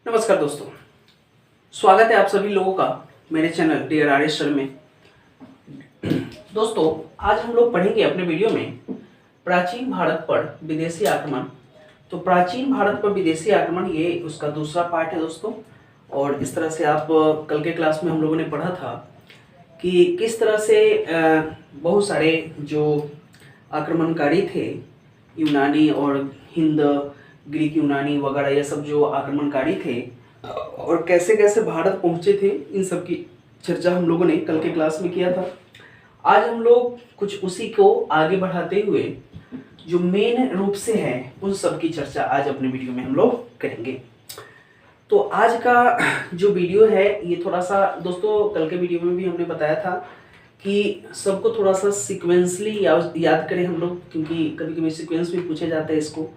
नमस्कार दोस्तों, स्वागत है आप सभी लोगों का मेरे channel dear R S sir में। दोस्तों, आज हम लोग पढ़ेंगे अपने वीडियो में प्राचीन भारत पर विदेशी आक्रमण। तो प्राचीन भारत पर विदेशी आक्रमण ये उसका दूसरा पार्ट है दोस्तों। और इस तरह से आप कल के क्लास में हम लोगों ने पढ़ा था कि किस तरह से बहुत सारे जो आक्रमणकारी थे, यूनानी और हिंद, ग्रीक, यूनानी वगैरह ये सब जो आक्रमणकारी थे और कैसे कैसे भारत पहुंचे थे, इन सब की चर्चा हम लोगों ने कल के क्लास में किया था। आज हम लोग कुछ उसी को आगे बढ़ाते हुए जो मेन रूप से है उन सब की चर्चा आज अपने वीडियो में हम लोग करेंगे। तो आज का जो वीडियो है ये थोड़ा सा दोस्तों, कल के वीडियो में भी हमने बताया था कि सबको थोड़ा सा सीक्वेंसली याद करें हम लोग, क्योंकि कभी कभी सीक्वेंस भी पूछे जाते हैं इसको।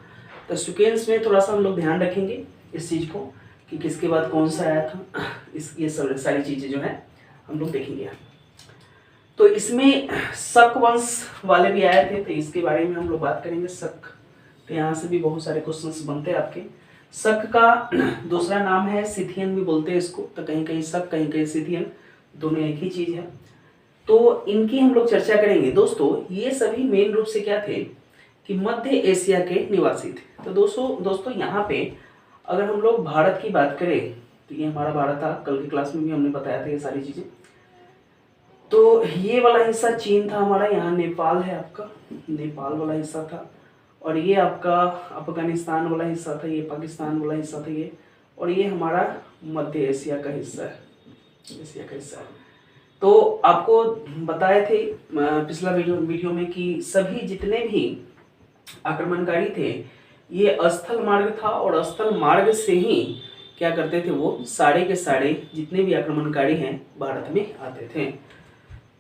तो सीक्वेंस में थोड़ा सा हम लोग ध्यान रखेंगे इस चीज़ को कि किसके बाद कौन सा आया था। ये सब सारी चीज़ें जो है हम लोग देखेंगे। तो इसमें शक वंश वाले भी आए थे, तो इसके बारे में हम लोग बात करेंगे। शक, तो यहाँ से भी बहुत सारे क्वेश्चंस बनते हैं आपके। शक का दूसरा नाम है सिथियन भी बोलते हैं इसको। तो कहीं कहीं शक, कहीं कहीं सिथियन, दोनों एक ही चीज़ है। तो इनकी हम लोग चर्चा करेंगे। दोस्तों, ये सभी मेन रूप से क्या थे कि मध्य एशिया के निवासी थे। तो दोस्तों यहाँ पे अगर हम लोग भारत की बात करें तो ये हमारा भारत था, कल की क्लास में भी हमने बताया था ये सारी चीज़ें। तो ये वाला हिस्सा चीन था हमारा, यहाँ नेपाल है आपका, नेपाल वाला हिस्सा था। और ये आपका अफगानिस्तान वाला हिस्सा था, ये पाकिस्तान वाला हिस्सा था ये। और ये हमारा मध्य एशिया का हिस्सा है, एशिया का हिस्सा है। तो आपको बताए थे पिछला वीडियो में कि सभी जितने भी आक्रमणकारी थे ये स्थल मार्ग था, और स्थल मार्ग से ही क्या करते थे, वो सारे के सारे जितने भी आक्रमणकारी हैं भारत में आते थे।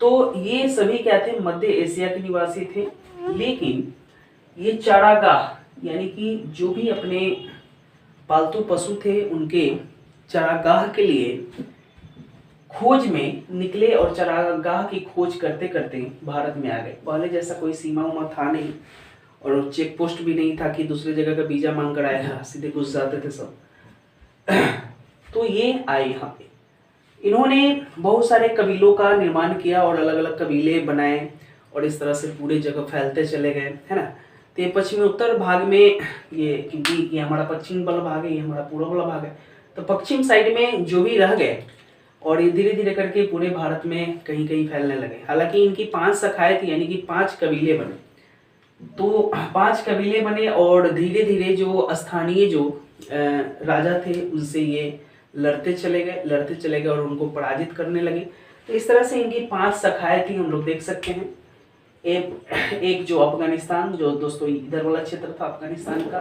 तो ये सभी क्या थे, मध्य एशिया के निवासी थे। लेकिन ये चारागाह यानी कि जो भी अपने पालतू पशु थे उनके चारागाह के लिए खोज में निकले और चारागाह की खोज करते करते भारत में आ गए। पहले जैसा कोई सीमा उमा था नहीं और चेक पोस्ट भी नहीं था कि दूसरी जगह का वीजा मांग कर आएगा, सीधे घुस जाते थे सब। तो ये आए यहाँ पे, इन्होंने बहुत सारे कबीलों का निर्माण किया और अलग अलग कबीले बनाए और इस तरह से पूरे जगह फैलते चले गए, है ना। तो ये पश्चिमी उत्तर भाग में ये, क्योंकि ये हमारा पश्चिम वाला भाग है, ये हमारा पूर्व वाला भाग है, तो पश्चिम साइड में जो भी रह गए और ये धीरे धीरे करके पूरे भारत में कहीं कहीं फैलने लगे। हालांकि इनकी 5 शाखाएं थी, यानी कि 5 कबीले बने। तो 5 कबीले बने और धीरे धीरे जो स्थानीय जो राजा थे उनसे ये लड़ते चले गए और उनको पराजित करने लगे। तो इस तरह से इनकी 5 शाखाएं थी, हम लोग देख सकते हैं। एक जो अफगानिस्तान, जो दोस्तों इधर वाला क्षेत्र था अफगानिस्तान का,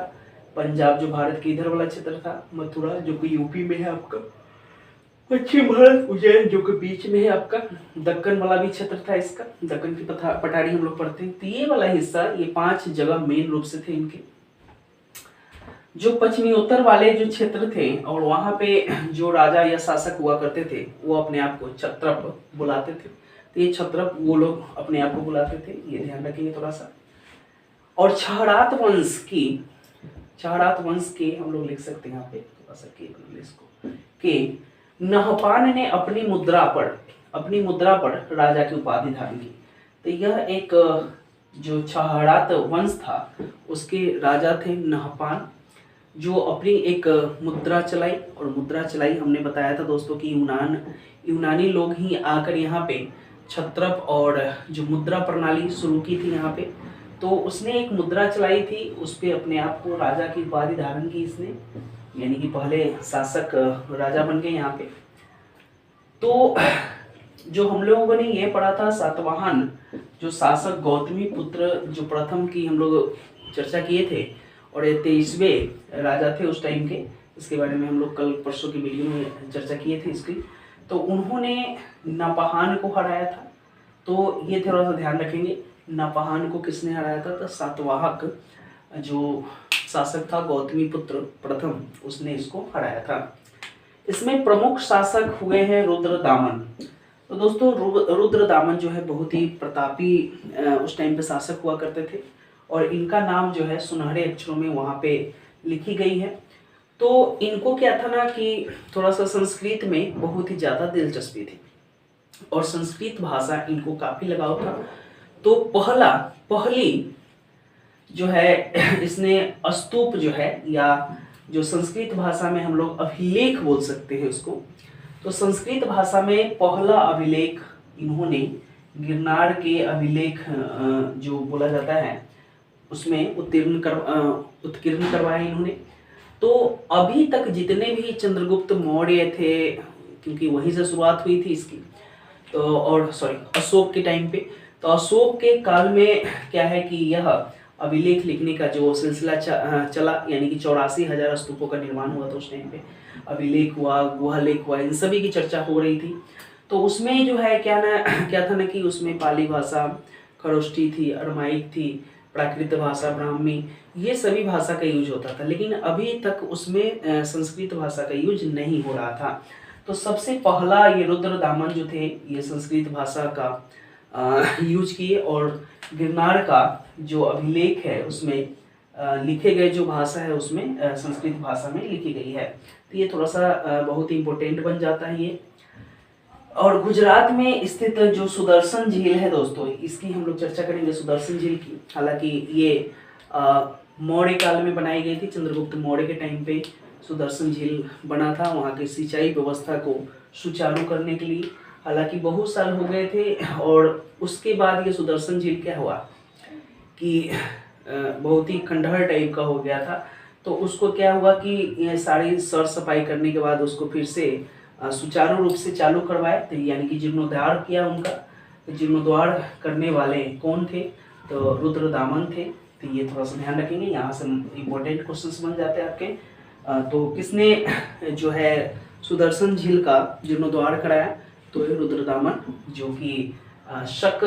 पंजाब जो भारत के इधर वाला क्षेत्र था, मथुरा जो कि यूपी में है आपका, पश्चिम भारत उज्जैन जो कि बीच में है आपका, दक्कन वाला भी क्षेत्र था इसका, दक्कन की पठारी हम लोग पढ़ते हैं। तो ये वाला हिस्सा, ये 5 जगह मेन रूप से थे इनके। जो पश्चिमी उत्तर वाले जो क्षेत्र थे और वहां पे जो राजा या शासक हुआ करते थे वो अपने आप को क्षत्रप बुलाते थे। तो ये क्षत्रप वो लोग अपने आप को बुलाते थे, ये ध्यान रखेंगे थोड़ा सा। और छहरात वंश के हम लोग लिख सकते हैं यहाँ पे थोड़ा सा के बना ले इसको, के नहपान ने अपनी मुद्रा पर राजा की उपाधि धारण की। तो यह एक जो छहरात वंश था उसके राजा थे नहपान, जो अपनी एक मुद्रा चलाई। और मुद्रा चलाई हमने बताया था दोस्तों कि यूनानी लोग ही आकर यहाँ पे क्षत्रप और जो मुद्रा प्रणाली शुरू की थी यहाँ पे। तो उसने एक मुद्रा चलाई थी, उस पे अपने आप को राजा की उपाधि धारण की इसने, यानी कि पहले शासक राजा बन गए यहाँ पे। तो जो हम लोगों ने ये पढ़ा था सातवाहन जो शासक गौतमी पुत्र जो प्रथम की हम लोग चर्चा किए थे, और ये 23वें राजा थे उस टाइम के। इसके बारे में हम लोग कल परसों की वीडियो में चर्चा किए थे इसकी। तो उन्होंने नपाहान को हराया था। तो ये थोड़ा सा ध्यान रखेंगे, नपाहान को किसने हराया था, तो सातवाहक जो शासक था गौतमी पुत्र प्रथम, उसने इसको हराया था। इसमें प्रमुख शासक हुए हैं रुद्रदामन। तो दोस्तों रुद्रदामन जो है बहुत ही प्रतापी उस टाइम पे शासक हुआ करते थे, और इनका नाम जो है सुनहरे अक्षरों में वहाँ पे लिखी गई है। तो इनको क्या था ना कि थोड़ा सा संस्कृत में बहुत ही ज़्यादा दिलचस्पी थी और संस्कृत भाषा इनको काफ़ी लगाव था। तो पहली जो है इसने स्तूप जो है, या जो संस्कृत भाषा में हम लोग अभिलेख बोल सकते हैं उसको, तो संस्कृत भाषा में पहला अभिलेख इन्होंने गिरनार के अभिलेख जो बोला जाता है उसमें उत्कीर्ण करवाया इन्होंने। तो अभी तक जितने भी चंद्रगुप्त मौर्य थे, क्योंकि वहीं से शुरुआत हुई थी इसकी, तो और अशोक के टाइम पे, तो अशोक के काल में क्या है कि यह अभिलेख लिखने का जो सिलसिला चला, यानी कि 84,000 स्तूपों का निर्माण हुआ था उस टाइम पे। अभिलेख हुआ, गुहालेख हुआ, इन सभी की चर्चा हो रही थी। तो उसमें जो है क्या था ना कि उसमें पाली भाषा, खरोष्ठी थी, अरमाइक थी, प्राकृत भाषा, ब्राह्मी, ये सभी भाषा का यूज होता था। लेकिन अभी तक उसमें संस्कृत भाषा का यूज नहीं हो रहा था। तो सबसे पहला ये रुद्रदामन जो थे ये संस्कृत भाषा का यूज किए, और गिरनार का जो अभिलेख है उसमें लिखे गए जो भाषा है उसमें संस्कृत भाषा में लिखी गई है। तो ये थोड़ा सा बहुत ही इम्पोर्टेंट बन जाता है ये। और गुजरात में स्थित जो सुदर्शन झील है दोस्तों, इसकी हम लोग चर्चा करेंगे, सुदर्शन झील की। हालांकि ये मौर्य काल में बनाई गई थी, चंद्रगुप्त मौर्य के टाइम पे सुदर्शन झील बना था वहाँ की सिंचाई व्यवस्था को सुचारू करने के लिए। हालांकि बहुत साल हो गए थे, और उसके बाद ये सुदर्शन झील क्या हुआ कि बहुत ही खंडहर टाइप का हो गया था। तो उसको क्या हुआ कि ये सारी सर सफाई करने के बाद उसको फिर से सुचारू रूप से चालू करवाए, तो यानी कि जीर्णोद्धार किया उनका। तो जीर्णोद्धार करने वाले कौन थे? तो रुद्रदामन थे। तो ये थोड़ा सा ध्यान रखेंगे, यहाँ से इम्पोर्टेंट क्वेश्चंस बन जाते हैं आपके। तो किसने जो है सुदर्शन झील का जीर्णोद्धार कराया? तो ये रुद्रदामन, जो कि शक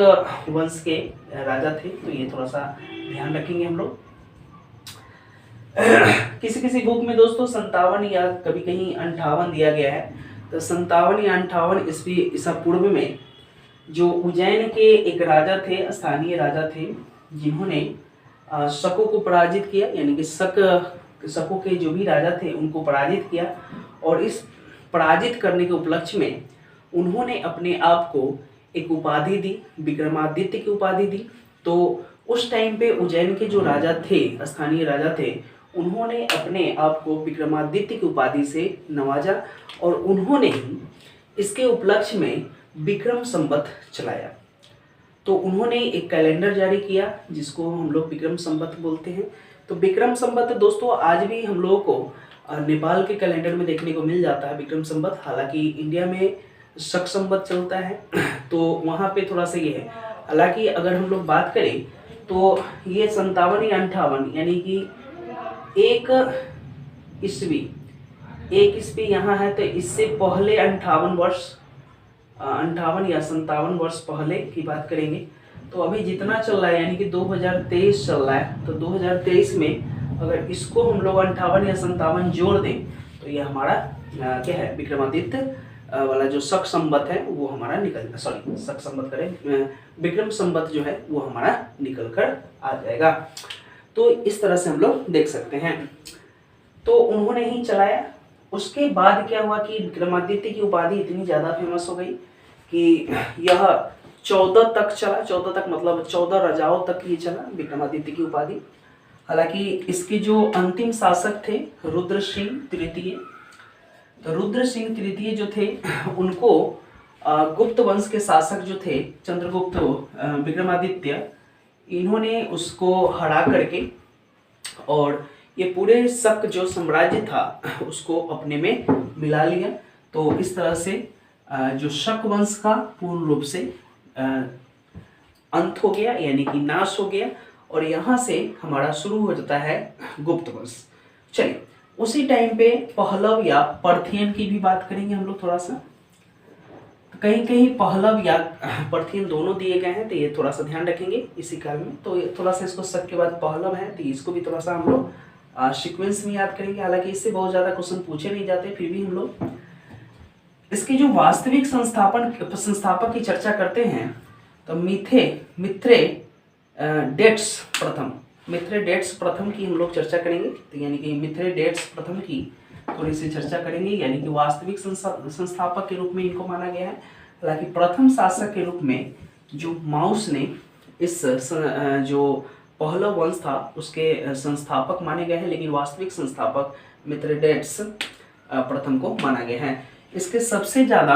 वंश के राजा थे। तो ये थोड़ा सा ध्यान रखेंगे हम लोग। किसी किसी बुक में दोस्तों 57 या कभी कहीं 58 दिया गया है। तो 57 या 58 ईसा पूर्व में जो उज्जैन के एक राजा थे, स्थानीय राजा थे, जिन्होंने शकों को पराजित किया, यानी कि शकों के जो भी राजा थे उनको पराजित किया। और इस पराजित करने के उपलक्ष्य में उन्होंने अपने आप को एक उपाधि दी, विक्रमादित्य की उपाधि दी। तो उस टाइम पे उज्जैन के जो राजा थे, स्थानीय राजा थे, उन्होंने अपने आप को विक्रमादित्य की उपाधि से नवाजा, और उन्होंने ही इसके उपलक्ष्य में विक्रम संवत चलाया। तो उन्होंने एक कैलेंडर जारी किया जिसको हम लोग विक्रम संवत बोलते हैं। तो विक्रम संवत दोस्तों आज भी हम लोगों को नेपाल के कैलेंडर में देखने को मिल जाता है विक्रम संवत। हालांकि इंडिया में शक संवत चलता है, तो वहाँ पे थोड़ा सा ये है। हालांकि अगर हम लोग बात करें तो ये 57 या 58, यानी कि एक ईस्वी यहाँ है, तो इससे पहले 58 या 57 वर्ष पहले की बात करेंगे। तो अभी जितना चल रहा है, यानी कि 2023 चल रहा है, तो 2023 में अगर इसको हम लोग 58 या 57 जोड़ दें तो ये हमारा क्या है, विक्रमादित्य वाला जो शक संवत है वो हमारा शक संवत करें, विक्रम संवत जो है वो हमारा निकल कर आ जाएगा। तो इस तरह से हम लोग देख सकते हैं। तो उन्होंने ही चलाया। उसके बाद क्या हुआ कि विक्रमादित्य की उपाधि इतनी ज़्यादा फेमस हो गई कि यह 14 तक चला। 14 तक मतलब 14 राजाओं तक ये चला विक्रमादित्य की उपाधि। हालांकि इसके जो अंतिम शासक थे रुद्र सिंह तृतीय, तो रुद्र सिंह तृतीय जो थे उनको गुप्त वंश के शासक जो थे चंद्रगुप्त विक्रमादित्य, इन्होंने उसको हरा करके और ये पूरे शक जो साम्राज्य था उसको अपने में मिला लिया। तो इस तरह से जो शक वंश का पूर्ण रूप से अंत हो गया, यानी कि नाश हो गया, और यहाँ से हमारा शुरू हो जाता है गुप्त वंश। चलिए उसी टाइम पे पहलव या पर्थियन की भी बात करेंगे हम लोग थोड़ा सा। कहीं कहीं पहलव या पर्थियन दोनों दिए गए हैं, तो ये थोड़ा सा ध्यान रखेंगे इसी काल में। तो थोड़ा सा इसको शक के बाद पहलव है, तो इसको भी थोड़ा सा हम लोग सीक्वेंस में याद करेंगे। हालांकि इससे बहुत ज़्यादा क्वेश्चन पूछे नहीं जाते, फिर भी हम लोग इसकी जो वास्तविक संस्थापक की चर्चा करते हैं तो मिथ्रेडेट्स प्रथम की हम लोग चर्चा करेंगे। तो यानी कि मिथ्रेडेट्स प्रथम की थोड़ी सी चर्चा करेंगे। यानी कि वास्तविक संस्थापक के रूप में इनको माना गया है। हालांकि प्रथम शासक के रूप में जो माउस ने इस जो पहलव वंश था उसके संस्थापक माने गए हैं, लेकिन वास्तविक संस्थापक मित्रडेट्स प्रथम को माना गया है। इसके सबसे ज़्यादा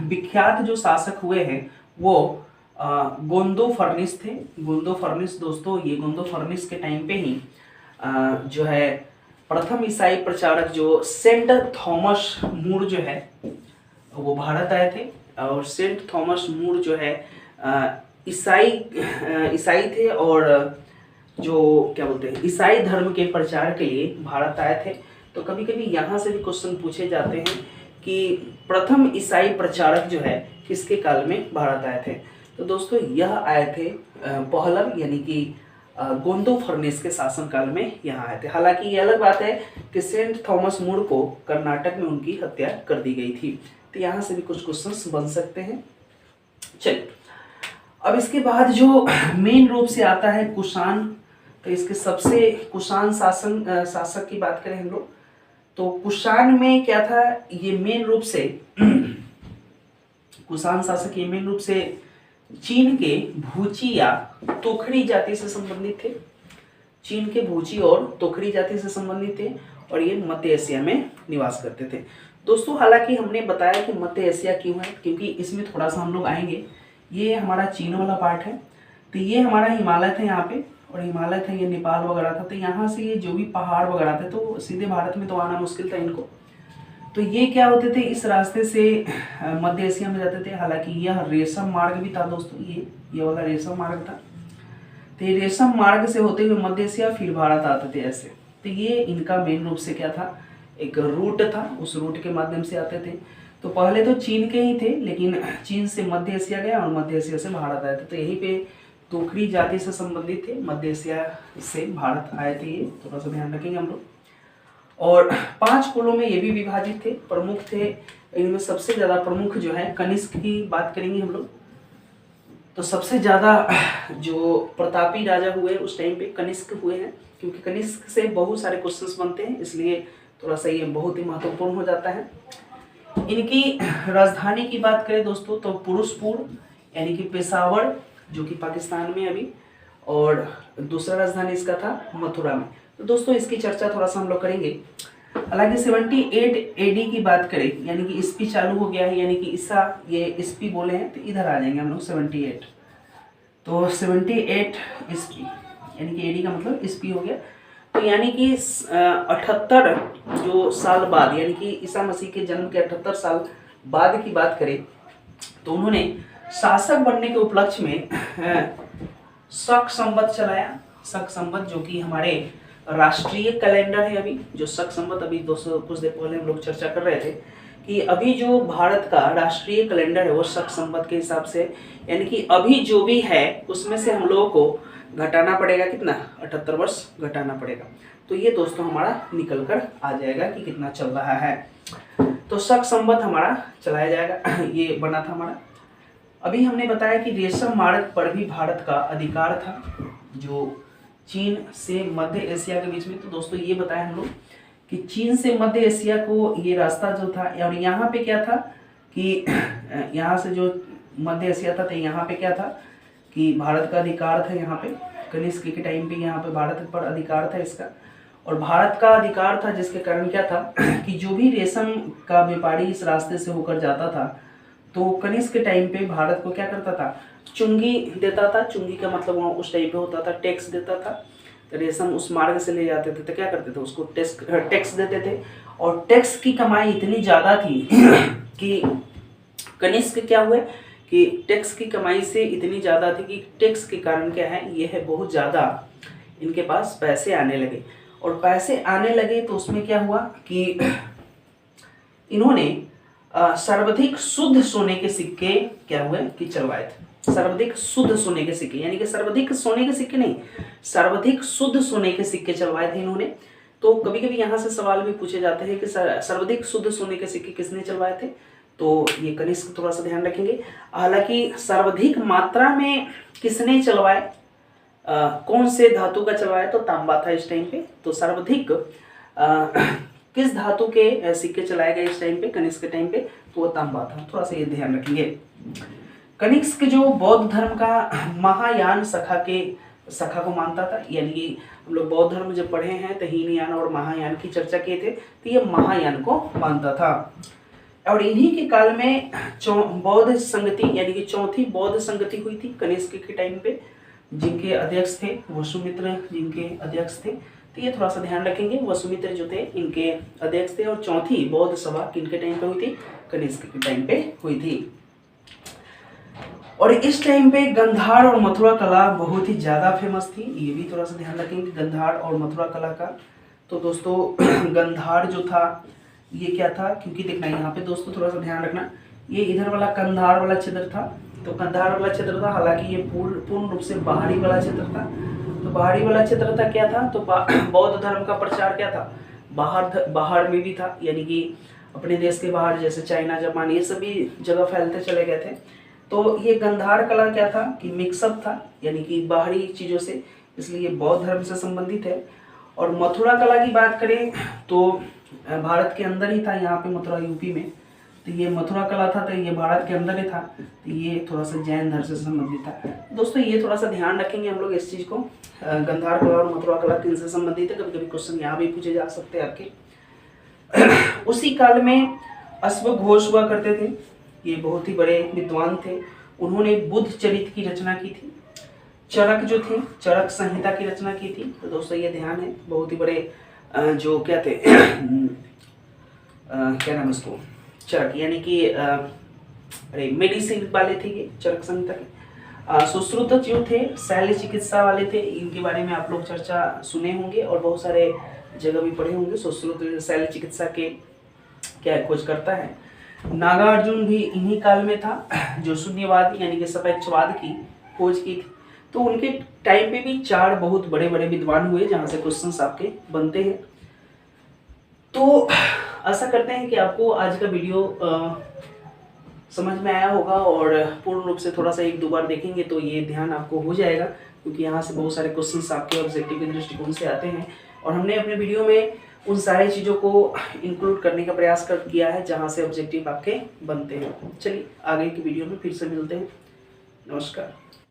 विख्यात जो शासक हुए हैं वो गोंदो फर्निस थे। गोंदो फर्निस दोस्तों, ये गोंदो फर्निस के टाइम पे ही जो है प्रथम ईसाई प्रचारक जो सेंट थॉमस मूर जो है वो भारत आए थे। और सेंट थॉमस मूर जो है ईसाई थे और जो क्या बोलते हैं ईसाई धर्म के प्रचार के लिए भारत आए थे। तो कभी कभी यहाँ से भी क्वेश्चन पूछे जाते हैं कि प्रथम ईसाई प्रचारक जो है किसके काल में भारत आए थे। तो दोस्तों यह आए थे पहलव यानी कि गोंदो फर्निस के शासनकाल में यहाँ आए थे। हालांकि ये अलग बात है कि सेंट थॉमस मूर को कर्नाटक में उनकी हत्या कर दी गई थी। तो यहाँ से भी कुछ क्वेश्चंस बन सकते हैं। चलिए, अब इसके बाद जो मेन रूप से आता है कुषाण। तो इसके सबसे कुषाण शासक की बात करें हम लोग तो कुषाण में क्या था, ये मेन रूप से कुषाण शासक ये मेन रूप से चीन के भूची या तोखड़ी जाति से संबंधित थे। चीन के भूची और तोखड़ी जाति से संबंधित थे और ये मध्य एशिया में निवास करते थे। दोस्तों हालांकि हमने बताया कि मध्य एशिया क्यों है, क्योंकि इसमें थोड़ा सा हम लोग आएंगे। ये हमारा चीन वाला पार्ट है, तो ये हमारा हिमालय था यहाँ पे, और हिमालय था ये नेपाल वगैरह था। तो यहाँ से ये जो भी पहाड़ वगैरह थे तो सीधे भारत में तो आना मुश्किल था इनको। तो ये क्या होते थे, इस रास्ते से मध्य एशिया में जाते थे। हालांकि यह रेशम मार्ग भी था दोस्तों, ये वाला रेशम मार्ग था। तो ये रेशम मार्ग से होते हुए मध्य एशिया फिर भारत आते थे ऐसे। तो ये इनका मेन रूप से क्या था, एक रूट था, उस रूट के माध्यम से आते थे। तो पहले तो चीन के ही थे, लेकिन चीन से मध्य एशिया गया और मध्य एशिया से भारत आए थे। तो यहीं पे तोखड़ी जाति से संबंधित थे, मध्य एशिया से भारत आए थे। ये थोड़ा सा ध्यान रखेंगे हम लोग। और 5 कुलों में ये भी विभाजित थे, प्रमुख थे। इनमें सबसे ज्यादा प्रमुख जो है कनिष्क की बात करेंगे हम लोग। तो सबसे ज्यादा जो प्रतापी राजा हुए उस टाइम पे कनिष्क हुए हैं, क्योंकि कनिष्क से बहुत सारे क्वेश्चंस बनते हैं, इसलिए थोड़ा सा ये बहुत ही महत्वपूर्ण हो जाता है। इनकी राजधानी की बात करें दोस्तों तो पुरुषपुर यानी कि पेशावर जो कि पाकिस्तान में अभी, और दूसरा राजधानी इसका था मथुरा में। तो दोस्तों इसकी चर्चा थोड़ा सा हम लोग करेंगे। हालांकि 78 एडी की बात करें, यानी कि ईस्वी चालू हो गया है, यानी कि ईसा ये ईस्वी बोले हैं, तो इधर आ जाएंगे हम लोग 78। तो 78 ईस्वी यानी कि एडी का मतलब ईस्वी हो गया। तो यानी कि 78 जो साल बाद, यानी कि ईसा मसीह के जन्म के 78 साल बाद की बात करें तो उन्होंने शासक बनने के उपलक्ष्य में शक संवत चलाया। शक संवत जो कि हमारे राष्ट्रीय कैलेंडर है, अभी जो शक संवत अभी दोस्तों कुछ देर पहले हम लोग चर्चा कर रहे थे कि अभी जो भारत का राष्ट्रीय कैलेंडर है वो शक संवत के हिसाब से, यानी कि अभी जो भी है उसमें से हम लोगों को घटाना पड़ेगा, कितना 78 वर्ष घटाना पड़ेगा। तो ये दोस्तों हमारा निकल कर आ जाएगा कि कितना चल रहा है। तो शक संवत हमारा चलाया जाएगा, ये बना था हमारा। अभी हमने बताया कि रेशम मार्ग पर भी भारत का अधिकार था, जो चीन से मध्य एशिया के बीच में। तो दोस्तों ये बताया हम लोग कि चीन से मध्य एशिया को ये रास्ता जो था, और यहाँ पे क्या था कि यहाँ से जो मध्य एशिया था तो यहाँ पे क्या था कि भारत का अधिकार था। यहाँ पे कनिष्क के टाइम पे यहाँ पे भारत पर अधिकार था इसका, और भारत का अधिकार था जिसके कारण क्या था कि जो भी रेशम का व्यापारी इस रास्ते से होकर जाता था तो कनिष्क के टाइम पे भारत को क्या करता था, चुंगी देता था। चुंगी का मतलब वहाँ उस टाइम पे होता था टैक्स देता था। तो रेशम उस मार्ग से ले जाते थे तो क्या करते थे, उसको टैक्स देते थे। और टैक्स की कमाई इतनी ज़्यादा थी कि कनिष्क क्या हुए कि टैक्स की कमाई से इतनी ज़्यादा थी कि टैक्स के कारण क्या है, ये है बहुत ज़्यादा इनके पास पैसे आने लगे। और पैसे आने लगे तो उसमें क्या हुआ कि इन्होंने सर्वाधिक शुद्ध सोने के सिक्के क्या हुए कि चलवाए थे। सर्वाधिक शुद्ध सोने के सिक्के, यानी कि सर्वाधिक सोने के सिक्के नहीं, सर्वाधिक शुद्ध सोने के सिक्के चलवाए थे इन्होंने। तो कभी कभी यहाँ से सवाल भी पूछे जाते हैं कि सर्वाधिक शुद्ध सोने के सिक्के किसने चलवाए थे, तो ये कनिष्क थोड़ा सा ध्यान रखेंगे। हालांकि सर्वाधिक मात्रा में किसने चलवाए, कौन से धातु का चलवाया, तो तांबा था इस टाइम पे। तो सर्वाधिक किस धातु के सिक्के चलाए गए इस टाइम पे, कनिष्क के टाइम पे, तो वो तांबा था। थोड़ा सा ये ध्यान रखेंगे। कनिष्क जो बौद्ध धर्म का महायान शाखा को मानता था, यानी कि हम लोग बौद्ध धर्म जब पढ़े हैं तो हीनयान और महायान की चर्चा किए थे, तो ये महायान को मानता था। और इन्हीं के काल में बौद्ध संगति यानी कि चौथी बौद्ध संगति हुई थी कनिष्क के टाइम पे, जिनके अध्यक्ष थे वसुमित्र, जिनके अध्यक्ष थे। तो ये थोड़ा सा ध्यान रखेंगे, वसुमित्र जो थे इनके अध्यक्ष थे। और चौथी बौद्ध सभा किनके टाइम पे हुई थी, कनिष्क के टाइम पे हुई थी। और इस टाइम पे गंधार और मथुरा कला बहुत ही ज़्यादा फेमस थी, ये भी थोड़ा सा ध्यान रखेंगे गंधार और मथुरा कला का। तो दोस्तों गंधार जो था ये क्या था, क्योंकि देखना यहाँ पे दोस्तों थोड़ा सा ध्यान रखना, ये इधर वाला कंधार वाला क्षेत्र था। तो कंधार वाला क्षेत्र था, हालांकि ये पूर्ण रूप से बाहरी वाला क्षेत्र था। तो बाहरी वाला क्षेत्र था क्या था, तो बौद्ध धर्म का प्रचार क्या था, बाहर में भी था, यानी कि अपने देश के बाहर जैसे चाइना, जापान, ये सभी जगह फैलते चले गए थे। तो ये गंधार कला क्या था कि मिक्सअप था, यानी कि बाहरी चीज़ों से, इसलिए बौद्ध धर्म से संबंधित है। और मथुरा कला की बात करें तो भारत के अंदर ही था, यहाँ पे मथुरा यूपी में। तो ये मथुरा कला था, तो ये भारत के अंदर ही था। तो ये थोड़ा सा जैन धर्म से संबंधित था। दोस्तों ये थोड़ा सा ध्यान रखेंगे हम लोग इस चीज़ को, गंधार कला और मथुरा कला किनसे संबंधित है, कभी कभी क्वेश्चन यहाँ भी पूछे जा सकते हैं आपके। उसी काल में अश्वघोष हुआ करते थे, ये बहुत ही बड़े विद्वान थे। उन्होंने बुद्ध चरित्र की रचना की थी। चरक जो थे, चरक संहिता की रचना की थी। तो दोस्तों ये ध्यान है, बहुत ही बड़े जो क्या थे क्या नाम उसको, चरक यानी कि अरे मेडिसिन वाले थे ये, चरक संहिता के। सुश्रुत जो थे शैल्य चिकित्सा वाले थे, इनके बारे में आप लोग चर्चा सुने होंगे और बहुत सारे जगह भी पढ़े होंगे। सुश्रुत शैल्य चिकित्सा के क्या खोज करता है। नागार्जुन भी इन्हीं काल में था, जो शून्यवाद यानी कि सापेक्षवाद की खोज की थी। तो उनके टाइम पे भी 4 बहुत बड़े बड़े विद्वान हुए, जहाँ से क्वेश्चंस आपके बनते हैं। तो आशा करते हैं कि आपको आज का वीडियो समझ में आया होगा, और पूर्ण रूप से थोड़ा सा 1-2 बार देखेंगे तो ये ध्यान आपको हो जाएगा, क्योंकि यहाँ से बहुत सारे क्वेश्चंस आपके ऑब्जेक्टिव के दृष्टिकोण से आते हैं। और हमने अपने वीडियो में उन सारी चीज़ों को इंक्लूड करने का प्रयास किया है जहाँ से ऑब्जेक्टिव आपके बनते हैं। चलिए आगे की वीडियो में फिर से मिलते हैं। नमस्कार।